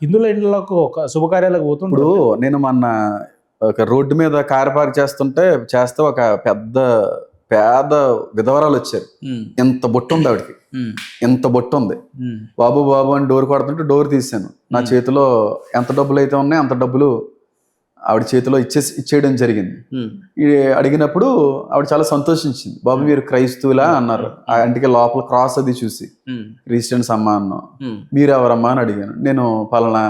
హిందువుల ఇళ్ళకు ఒక శుభకార్యాలకు పోతుంటారు. ఇప్పుడు నేను మొన్న ఒక రోడ్డు మీద కారు పార్క్ చేస్తే ఒక పేద విధవరాలు వచ్చారు. ఎంత బొట్టు ఉంది ఆవిడకి, ఎంత బొట్టు ఉంది. బాబు బాబు అని డోర్ కొడుతుంటే డోర్ తీసాను. నా చేతిలో ఎంత డబ్బులు అయితే ఉన్నాయో అంత డబ్బులు ఆవిడ చేతిలో ఇచ్చేయడం జరిగింది. అడిగినప్పుడు ఆవిడ చాలా సంతోషించింది. బాబు మీరు క్రైస్తవులా అన్నారు. ఆ ఇంటికి లోపల క్రాస్ అది చూసి క్రిస్టియన్స్ అమ్మా అన్నా. మీరెవరమ్మా అని అడిగాను. నేను పలానా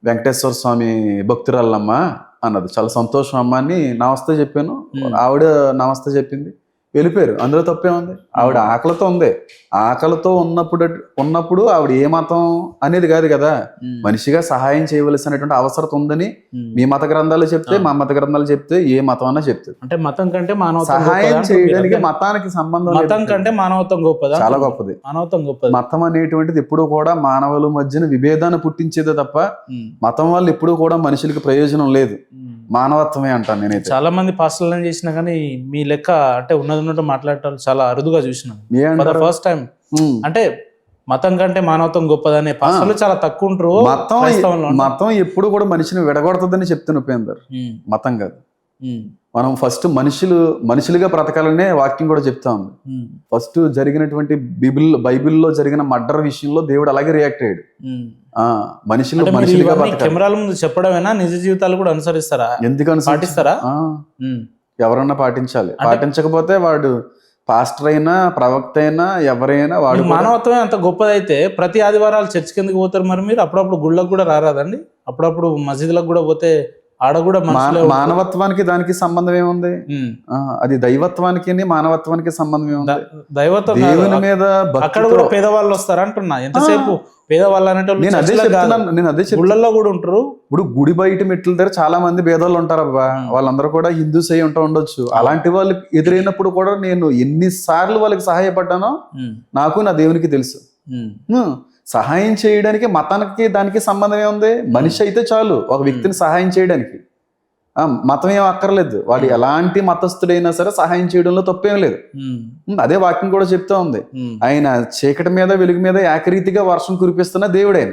వెంకటేశ్వర స్వామి భక్తురాలమ్మా అన్నది. చాలా సంతోషం అమ్మా అని నమస్తే చెప్పాను. ఆవిడ నమస్తే చెప్పింది, వెళ్ళిపోయారు. అందులో తప్పే ఉంది. ఆవిడ ఆకలితో ఉంది. ఆకలితో ఉన్నప్పుడు ఆవిడ ఏ మతం అనేది కాదు కదా, మనిషిగా సహాయం చేయవలసినటువంటి అవసరం ఉందని మీ మత గ్రంథాలు చెప్తే, మా మత గ్రంథాలు చెప్తే, ఏ మతం అన్నా చెప్తుంది. అంటే మతం కంటే మానవత్వం సహాయం చేయడానికి మతానికి సంబంధం. మతం కంటే మానవత్వం గొప్పదా? చాలా గొప్పది. మానవత్వం గొప్పది. మతం అనేటువంటిది ఎప్పుడు కూడా మానవుల మధ్యన విభేదాన్ని పుట్టించేదే తప్ప మతం వల్ల ఎప్పుడు కూడా మనుషులకి ప్రయోజనం లేదు. మానవత్వమే అంటాను నేనైతే. చాలా మంది పాస్టర్లను చేసినా కానీ మీ లెక్క అంటే ఉన్నట్టు మాట్లాడటం చాలా అరుదుగా చూసినాను. ఫస్ట్ టైం అంటే మతం కంటే మానవత్వం గొప్పదనే పాస్టర్లు చాలా తక్కువ ఉంటారు. మతం ఎప్పుడు కూడా మనిషిని విడగొడుతుందని చెప్తున్న ఉపేందర్. మతం కాదు. మనం ఫస్ట్ మనుషులుగా బ్రతకాలనే వాక్యం కూడా చెప్తా ఉంది. ఫస్ట్ జరిగినటువంటి బైబిల్లో జరిగిన మర్డర్ విషయంలో దేవుడు అలాగే రియాక్ట్ అయ్యాడు. మనుషులుగా కెమెరాల ముందు చెప్పడమేనా, నిజ జీవితాలు కూడా అనుసరిస్తారా? ఎందుకు పాటిస్తారా? ఎవరన్నా పాటించాలి. పాటించకపోతే వాడు పాస్టర్ అయినా ప్రవక్త అయినా ఎవరైనా వాడు. మానవత్వమే అంత గొప్పదైతే ప్రతి ఆదివారాలు చర్చికి ఎందుకు పోతారు మరి మీరు? అప్పుడప్పుడు గుళ్ళకు కూడా రారాదండి? అప్పుడప్పుడు మసీదులకు కూడా పోతే ఆడ కూడా మానవత్వానికి దానికి సంబంధం ఏముంది? అది దైవత్వానికి మానవత్వానికి సంబంధం ఏముంది? దైవత్వం దేవుని మీద అక్కడ కూడా పేదవాళ్ళు వస్తారు అంటున్నా. ఎంతసేపు పేదవాళ్ళు అనేటోళ్ళు నేను అదే గుళ్ళల్లో కూడా ఉంటారు. ఇప్పుడు గుడి బయట మెట్ల దగ్గర చాలా మంది పేదవాళ్ళు ఉంటారు అబ్బా. వాళ్ళందరూ కూడా హిందూస్ అయి ఉండొచ్చు. అలాంటి వాళ్ళు ఎదురైనప్పుడు కూడా నేను ఎన్నిసార్లు వాళ్ళకి సహాయపడ్డానో నాకు నా దేవునికి తెలుసు. సహాయం చేయడానికి మతానికి దానికి సంబంధం ఏముంది? మనిషి అయితే చాలు ఒక వ్యక్తిని సహాయం చేయడానికి. మతం ఏం అక్కర్లేదు. వాడు ఎలాంటి మతస్థుడైనా సరే సహాయం చేయడంలో తప్పేం లేదు. అదే వాక్యం కూడా చెప్తా ఉంది. ఆయన చీకటి మీద వెలుగు మీద ఏకరీతిగా వర్షం కురిపిస్తున్న దేవుడే.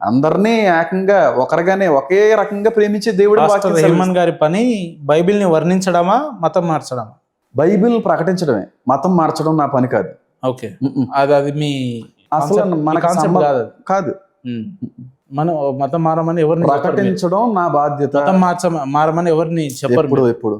అందరినీ ఏకంగా ఒకరిగానే ఒకే రకంగా ప్రేమించే దేవుడు. హేమన్ గారి పని బైబిల్ ని వర్ణించడమా, మతం మార్చడమా? బైబిల్ ప్రకటించడమే. మతం మార్చడం నా పని కాదు. ఓకే, అది మీ అసలు కాదు. మనం మతం మారమని ఎవరిని ప్రకటించడం నా బాధ్యత. మతం మారమని ఎవరిని చెప్పరు. ఎప్పుడు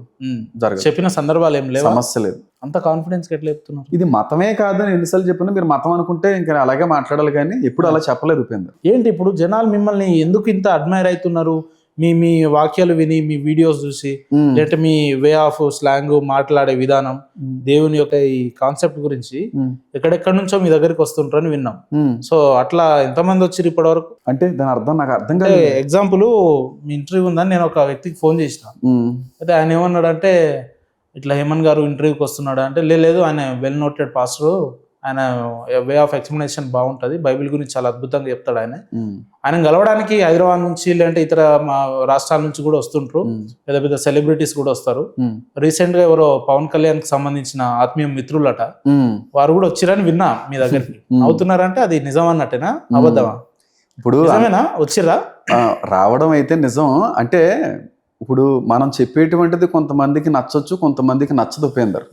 చెప్పిన సందర్భాలు ఏం లేవు. సమస్య లేదు. అంత కాన్ఫిడెన్స్ ఎట్లా చెప్తున్నారు? ఇది మతమే కాదని ఎన్నిసార్లు చెప్పినా మీరు మతం అనుకుంటే ఇంకా అలాగే మాట్లాడాలి కానీ ఎప్పుడు అలా చెప్పలేదు ఉపేంద్ర. ఏంటి ఇప్పుడు జనాలు మిమ్మల్ని ఎందుకు ఇంత అడ్మైర్ అవుతున్నారు? మీ వాక్యాలు విని, మీ వీడియోస్ చూసి, లేదంటే మీ వే ఆఫ్ స్లాంగ్, మాట్లాడే విధానం, దేవుని యొక్క ఈ కాన్సెప్ట్ గురించి ఎక్కడెక్కడి నుంచో మీ దగ్గరికి వస్తుంటారని విన్నాం. సో అట్లా ఎంతమంది వచ్చారు ఇప్పటి వరకు? అంటే దాని అర్థం నాకు అర్థం కాదు. ఎగ్జాంపుల్ మీ ఇంటర్వ్యూ ఉందని నేను ఒక వ్యక్తికి ఫోన్ చేసిన. అయితే ఆయన ఏమన్నాడంటే, ఇట్లా హేమన్ గారు ఇంటర్వ్యూకి వస్తున్నాడు అంటే, లేదు ఆయన వెల్ నోటెడ్ పాస్టర్, ఆయన వే ఆఫ్ ఎక్స్ప్లెనేషన్ బాగుంటుంది, బైబిల్ గురించి చాలా అద్భుతంగా చెప్తాడు. ఆయన కలవడానికి హైదరాబాద్ నుంచి లేదంటే ఇతర రాష్ట్రాల నుంచి కూడా వస్తుంటారు. పెద్ద పెద్ద సెలబ్రిటీస్ కూడా వస్తారు. రీసెంట్ గా ఎవరో పవన్ కళ్యాణ్ కి సంబంధించిన ఆత్మీయ మిత్రులట, వారు కూడా వచ్చిరని విన్నా మీ దగ్గరికి. అవుతున్నారంటే అది నిజం అన్నట్టేనా, అబద్ధమా? ఇప్పుడు వచ్చిర్రా? రావడం అయితే నిజం. అంటే ఇప్పుడు మనం చెప్పేటువంటిది కొంతమందికి నచ్చొచ్చు, కొంతమందికి నచ్చదు ఉపేందర్.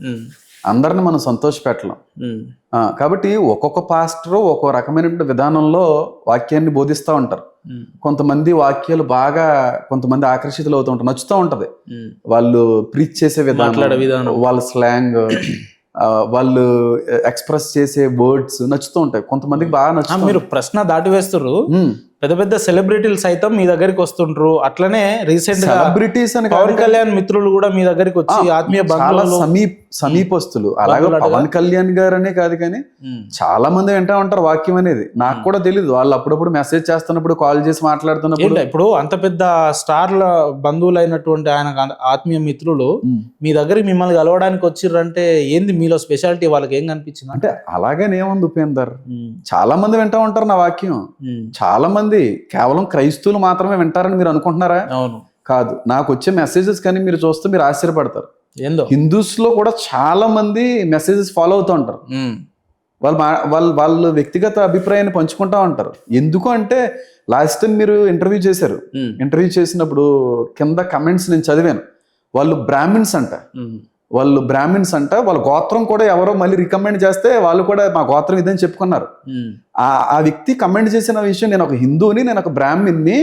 అందరిని మనం సంతోష పెట్టలేం. కాబట్టి ఒక్కొక్క పాస్టరు ఒక్కో రకమైన విధానంలో వాక్యాన్ని బోధిస్తూ ఉంటారు. కొంతమంది వాక్యాలు బాగా కొంతమంది ఆకర్షితులు అవుతూ ఉంటారు, నచ్చుతూ ఉంటది. వాళ్ళు ప్రీచ్ చేసే విధానం, వాళ్ళ స్లాంగ్, వాళ్ళు ఎక్స్ప్రెస్ చేసే వర్డ్స్ నచ్చుతూ ఉంటాయి. కొంతమందికి బాగా నచ్చుతుంది. మీరు ప్రశ్న దాటి వేస్తున్నారు. పెద్ద పెద్ద సెలబ్రిటీలు సైతం మీ దగ్గరికి వస్తుంటారు. అట్లనే రీసెంట్ గా సెలబ్రిటీస్ అని పవన్ కళ్యాణ్ మిత్రులు కూడా మీ దగ్గరికి వచ్చి ఆత్మీయ సమీపస్తులు. అలాగే పవన్ కళ్యాణ్ గారు అనే కాదు కానీ చాలా మంది వింటా ఉంటారు వాక్యం అనేది. నాకు కూడా తెలియదు. వాళ్ళు అప్పుడప్పుడు మెసేజ్ చేస్తున్నప్పుడు, కాల్ చేసి మాట్లాడుతున్నప్పుడు. ఇప్పుడు అంత పెద్ద స్టార్ల బంధువులు అయినటువంటి ఆయన ఆత్మీయ మిత్రులు మీ దగ్గరికి మిమ్మల్ని కలవడానికి వచ్చిర్రంటే ఏంది మీలో స్పెషాలిటీ? వాళ్ళకి ఏం కనిపించింది? అంటే అలాగేనేముంది ఉపేందర్, చాలా మంది వింటా ఉంటారు నా వాక్యం. చాలా మంది కేవలం క్రైస్తవులు మాత్రమే వింటారని మీరు అనుకుంటున్నారా? అవును, కాదు. నాకు వచ్చే మెసేజెస్ కానీ మీరు చూస్తే మీరు ఆశ్చర్యపడతారు. ఏందో హిందూస్ లో కూడా చాలా మంది మెసేజెస్ ఫాలో అవుతూ ఉంటారు. వాళ్ళు వ్యక్తిగత అభిప్రాయాన్ని పంచుకుంటా ఉంటారు. ఎందుకు అంటే లాస్ట్ టైం మీరు ఇంటర్వ్యూ చేశారు, ఇంటర్వ్యూ చేసినప్పుడు కింద కమెంట్స్ నేను చదివాను. వాళ్ళు బ్రాహ్మిన్స్ అంట, వాళ్ళ గోత్రం కూడా ఎవరో మళ్ళీ రికమెండ్ చేస్తే వాళ్ళు కూడా మా గోత్రం ఇదని చెప్పుకున్నారు. ఆ వ్యక్తి కమెంట్ చేసిన విషయం, నేను ఒక హిందూని, నేను ఒక బ్రాహ్మిన్ని,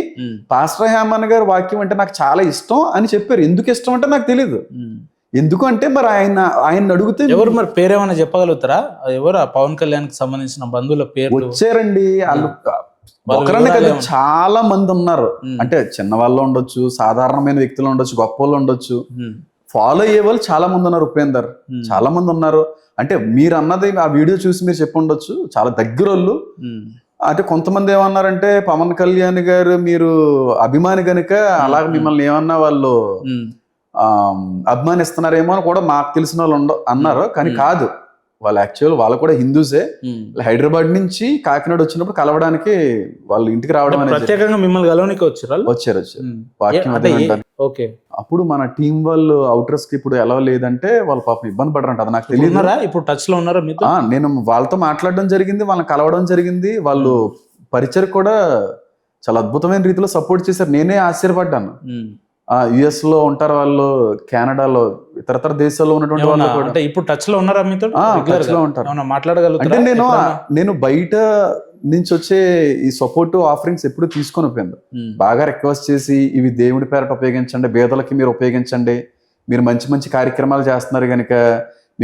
పాస్టర్ హేమన్ గారి వాక్యం అంటే నాకు చాలా ఇష్టం అని చెప్పారు. ఎందుకు ఇష్టం అంటే నాకు తెలీదు. ఎందుకంటే మరి ఆయన అడిగితే ఎవరు మరి పేరేమైనా చెప్పగలుగుతారా? ఎవరు ఆ పవన్ కళ్యాణ్ కి సంబంధించిన బంధువుల పేరు వచ్చారండి? వాళ్ళు ఒకరనే కదా, చాలా మంది ఉన్నారు. అంటే చిన్న వాళ్ళు ఉండొచ్చు, సాధారణమైన వ్యక్తులు ఉండొచ్చు, గొప్ప వాళ్ళు ఉండొచ్చు, ఫాలో అయ్యే వాళ్ళు చాలా మంది ఉన్నారు. ఉపేందర్ చాలా మంది ఉన్నారు. అంటే మీరు అన్నది ఆ వీడియో చూసి మీరు చెప్పి ఉండొచ్చు, చాలా దగ్గర వాళ్ళు. అంటే కొంతమంది ఏమన్నారంటే పవన్ కళ్యాణ్ గారు మీరు అభిమాని కనుక అలాగే మిమ్మల్ని ఏమన్నా వాళ్ళు అభిమానిస్తున్నారేమో అని కూడా మాకు తెలిసిన వాళ్ళు అన్నారు. కానీ కాదు, వాళ్ళు యాక్చువల్ వాళ్ళు కూడా హిందూసే. హైదరాబాద్ నుంచి కాకినాడ వచ్చినప్పుడు కలవడానికి వాళ్ళు ఇంటికి రావడం అనేది ప్రత్యేకంగా మిమ్మల్ని కలవడానికి వచ్చారు. ఓకే. అప్పుడు మన టీం వాళ్ళు అవుటర్స్ కి ఇప్పుడు ఎలా లేదంటే వాళ్ళు పాపం ఇబ్బంది పడరంట. అది నాకు తెలియదు. ఇప్పుడు టచ్ లో ఉన్నారా మీతో? నేను వాళ్ళతో మాట్లాడడం జరిగింది, వాళ్ళని కలవడం జరిగింది. వాళ్ళు పరిచయం కూడా చాలా అద్భుతమైన రీతిలో సపోర్ట్ చేశారు. నేనే ఆశ్చర్యపడ్డాను. యుఎస్ లో ఉంటారు వాళ్ళు, కెనడాలో, ఇతర దేశాల్లో ఉన్నటువంటి వాళ్ళు కూడా. అంటే ఇప్పుడు టచ్ లో ఉన్నారా మీతో? టచ్ లో ఉంటారు. మాట్లాడగలుగుతారు. అంటే నేను బయట నుంచి వచ్చే ఈ సపోర్ట్ ఆఫరింగ్స్ ఎప్పుడు తీసుకొని పోయింది. బాగా రిక్వెస్ట్ చేసి ఇవి దేవుడి పేరట ఉపయోగించండి, పేదలకి మీరు ఉపయోగించండి, మీరు మంచి మంచి కార్యక్రమాలు చేస్తున్నారు కనుక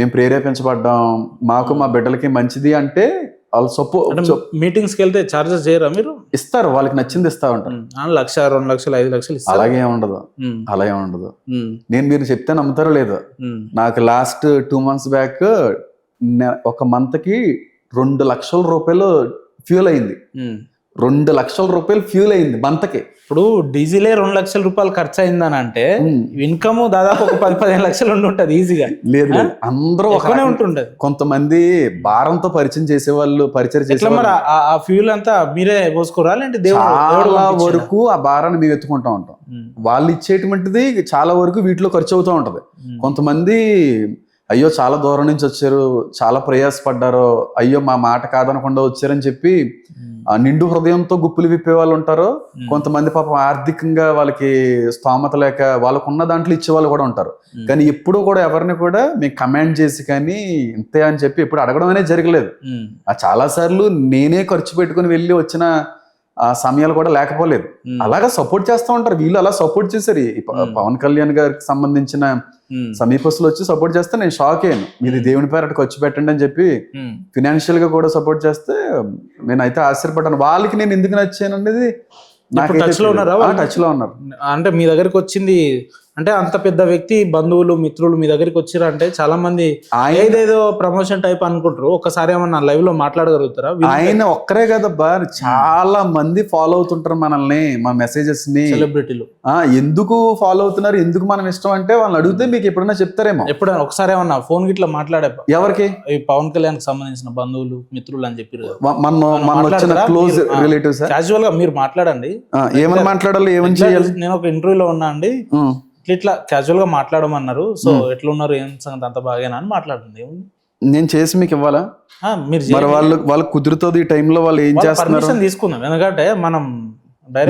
మేము ప్రేరేపించబడ్డాం, మాకు మా బిడ్డలకి మంచిది అంటే వాళ్ళు సపోర్ట్. మీటింగ్స్కి వెళ్తే చార్జెస్ చేయరా మీరు? ఇస్తారు, వాళ్ళకి నచ్చింది ఇస్తా ఉంటారు. 1,00,000, 2,00,000, 5,00,000 అలాగే ఉండదు. నేను మీరు చెప్తే నమ్ముతారో లేదో, నాకు లాస్ట్ 2 months బ్యాక్ ఒక మంత్ కి 2 లక్షల రూపాయలు ఫ్యూల్ అయింది. 2 లక్షల రూపాయలు ఫ్యూల్ అయింది మంతకి. ఇప్పుడు డీజిలే 2 లక్షల రూపాయలు ఖర్చు అయిందని అంటే ఇన్కమ్ దాదాపు ఒక 10-15 లక్షలు ఉంటుంటది ఈజీగా. లేదు, అందరూ ఒకనే ఉంటుంటది. కొంతమంది భారంతో పరిచయం చేసేవాళ్ళు, పరిచయం చేసే ఆ ఫ్యూల్ అంతా మీరే పోసుకోరా? చాలా వరకు ఆ భారాన్ని మేము ఎత్తుకుంటా ఉంటాం. వాళ్ళు ఇచ్చేటువంటిది చాలా వరకు వీటిలో ఖర్చు అవుతూ ఉంటది. కొంతమంది అయ్యో చాలా దూరం నుంచి వచ్చారు, చాలా ప్రయాసపడ్డారు, అయ్యో మా మాట కాదనకుండా వచ్చారని చెప్పి నిండు హృదయంతో గుప్పులు విప్పే వాళ్ళు ఉంటారు. కొంతమంది పాపం ఆర్థికంగా వాళ్ళకి స్తోమత లేక వాళ్ళకున్న దాంట్లో ఇచ్చే వాళ్ళు కూడా ఉంటారు. కానీ ఎప్పుడు కూడా ఎవరిని కూడా మేము కమాండ్ చేసి కానీ ఇంతే అని చెప్పి ఎప్పుడు అడగడం అనేది జరగలేదు. చాలా సార్లు నేనే ఖర్చు పెట్టుకుని వెళ్ళి వచ్చిన ఆ సమయాలు కూడా లేకపోలేదు. అలాగా సపోర్ట్ చేస్తూ ఉంటారు వీళ్ళు. అలా సపోర్ట్ చేశారు. పవన్ కళ్యాణ్ గారికి సంబంధించిన సమీపస్తులు వచ్చి సపోర్ట్ చేస్తే నేను షాక్ అయ్యాను. మీది దేవుని పేరట ఖర్చు పెట్టండి అని చెప్పి ఫినాన్షియల్ గా కూడా సపోర్ట్ చేస్తే నేనైతే ఆశ్చర్యపడ్డాను. వాళ్ళకి నేను ఎందుకు నచ్చాను అనేది టచ్ లో ఉన్నారు. అంటే మీ దగ్గరికి వచ్చింది అంటే అంత పెద్ద వ్యక్తి, బంధువులు, మిత్రులు మీ దగ్గరికి వచ్చారు అంటే చాలా మంది ఏదేదో ప్రమోషన్ టైప్ అనుకుంటారు. ఒకసారి ఏమన్నా లైవ్ లో మాట్లాడగలుగుతారా? ఆయన ఒక్కరే కదబ్బా, చాలా మంది ఫాలో అవుతుంటారు మనల్ని, మా మెసేజెస్ ని. సెలబ్రిటీలు ఎందుకు ఫాలో అవుతున్నారు, ఎందుకు మనం ఇష్టం అంటే వాళ్ళని అడిగితే మీకు ఎప్పుడైనా చెప్తారేమో. ఎప్పుడైనా ఒకసారి ఏమన్నా ఫోన్ గిట్లా మాట్లాడే ఎవరికి? పవన్ కళ్యాణ్ కి సంబంధించిన బంధువులు, మిత్రులు అని చెప్పి క్లోజ్ రిలేటివ్స్ క్యాజువల్ గా మీరు మాట్లాడండి. ఏమని మాట్లాడాలి, ఏమని చేయాలి? నేను ఒక ఇంటర్వ్యూలో ఉన్నా అండి, ఇట్లా క్యాజువల్ గా మాట్లాడమన్నారు, సో ఎట్లున్నారు, ఏం సంగతి, అంత బాగేనా అని మాట్లాడుతుంది. నేను చేసి మీకు ఇవ్వాలా? మీరు వాళ్ళు కుదురుతుంది ఈ టైంలో, వాళ్ళు ఏం చేస్తున్నారు తీసుకుందాం. ఎందుకంటే మనం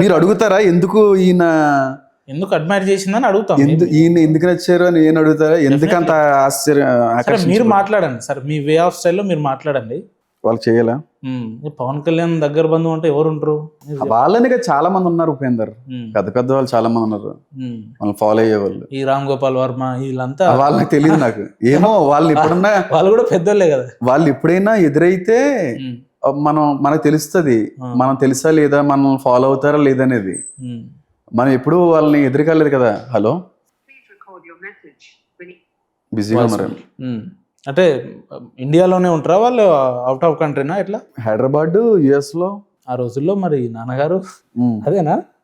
మీరు అడుగుతారా ఎందుకు ఈయన ఎందుకు అడ్మైర్ చేసిందని అడుగుతాం. ఈయన ఎందుకు నచ్చారు అని నేను అడుగుతారా? ఎందుకంత ఆశ్చర్యం? మీరు మాట్లాడండి సార్, మీ వే ఆఫ్ స్టైల్లో మీరు మాట్లాడండి. వాళ్ళు చేయాలా? పవన్ కళ్యాణ్ దగ్గర బంధువు అంటే ఎవరు ఉంటారు? వాళ్ళని చాలా మంది ఉన్నారు ఉపేందర్, పెద్ద పెద్ద వాళ్ళు చాలా మంది ఉన్నారు వాళ్ళు ఫాలో అయ్యే వాళ్ళు. ఈ రామ్ గోపాల్ వర్మ వీళ్ళంతా వాళ్ళకి తెలియదు నాకు ఏమో. వాళ్ళు ఎప్పుడన్నా వాళ్ళు కూడా పెద్దోళ్ళే కదా, వాళ్ళు ఎప్పుడైనా ఎదురైతే మనకు తెలుస్తుంది, మనం తెలుసా లేదా, మనం ఫాలో అవుతారా లేదనేది. మనం ఎప్పుడు వాళ్ళని ఎదురుకాలేదు కదా. హలో, బిజీగా ఉన్నారు అంటే ఇండియాలోనే ఉంటారా వాళ్ళు, అవుట్ ఆఫ్ కంట్రీనా? ఎట్లా? హైదరాబాద్, యుఎస్ లో. ఆ రోజుల్లో మరి నాన్నగారు అదేనా?